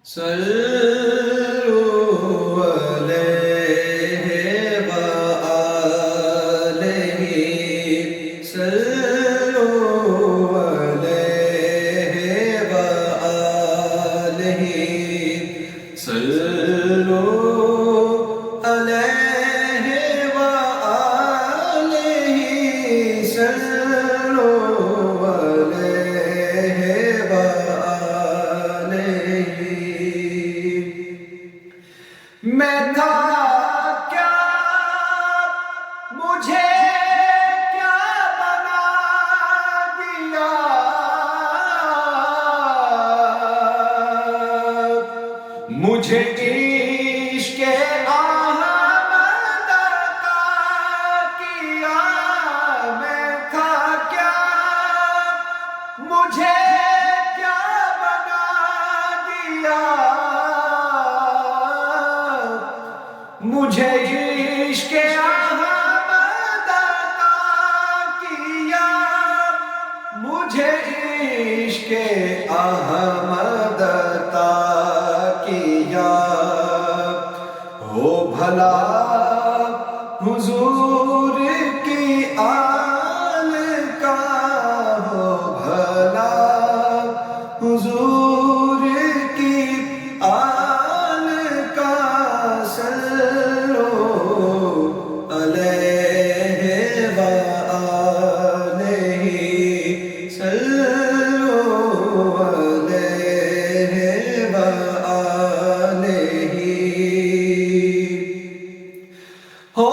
صلوا عليه وآله صلوا عليه وآله صلوا عليه وآله صلوا عليه وآله میں تھا کیا مجھے کیا بنا دیا مجھے عشق احمد عطا کیا میں تھا کیا مجھے کیا بنا دیا مجھے عشق احمد عطا کیا مجھے عشق احمد عطا کیا ہو بھلا حضور کی آل کا ہو بھلا حضور کی آل کا علیہ وآلہ صلوا علیہ وآلہ ہو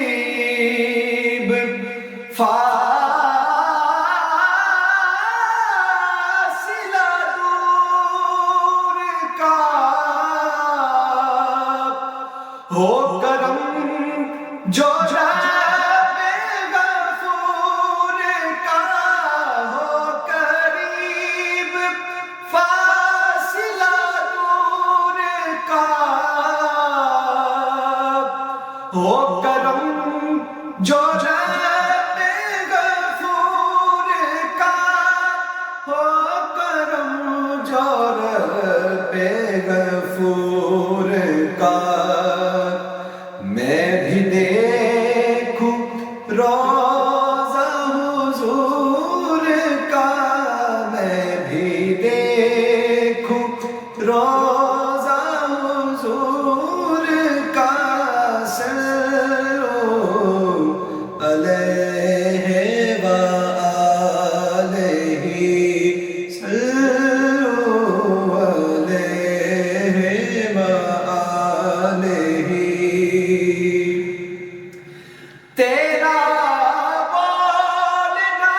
قریب فاصلہ دور کا ہو کرم جو رب غفور کا ہو قریب فاصلہ دور کا ہو کرم جو رب غفور کا ہو کرم جو رب غفور کا میں بھی دیکھوں روضہ حضور کا میں بھی دیکھوں روضہ حضور کا علیہ وآلہ صلوا علیہ وآلہ تیرا بولنا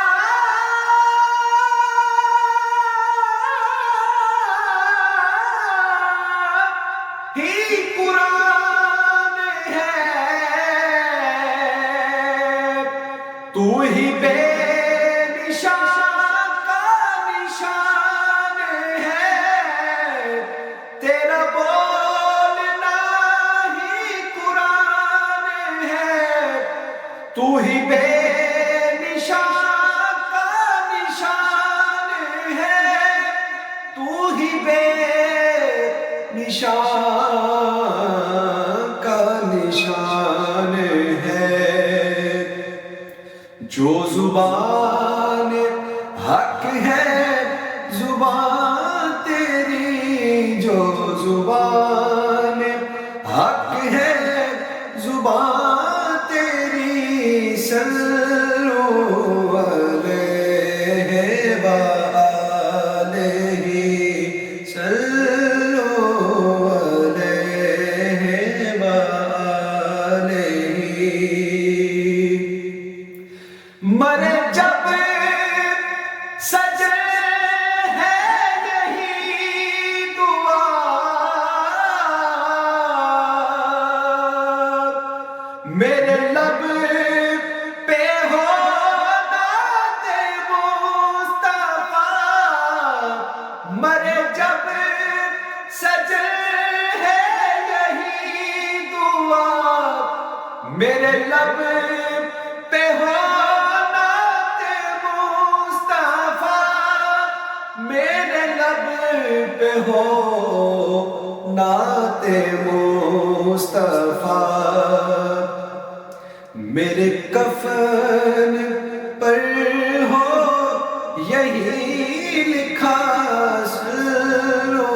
ہی قرآن ہے تو ہی بے نشان کا نشان ہے تیرا بولنا ہی قرآن ہے تو ہی بے نشان کا نشان ہے تو ہی بے نشان کا نشان ہے جو زبان حق ہے زبان تیری جو زبان حق ہے زبان تیری صلوا علیہ وآلہ صلوا علیہ وآلہ مرے جب سجے ہے یہی دعا میرے لب پہ ہو نعت مصطفیٰ مرے جب سجے ہے یہی دعا میرے لب پہ ہو ہو نعت مصطفیٰ، میرے کفن پر ہو یہی لکھا صلو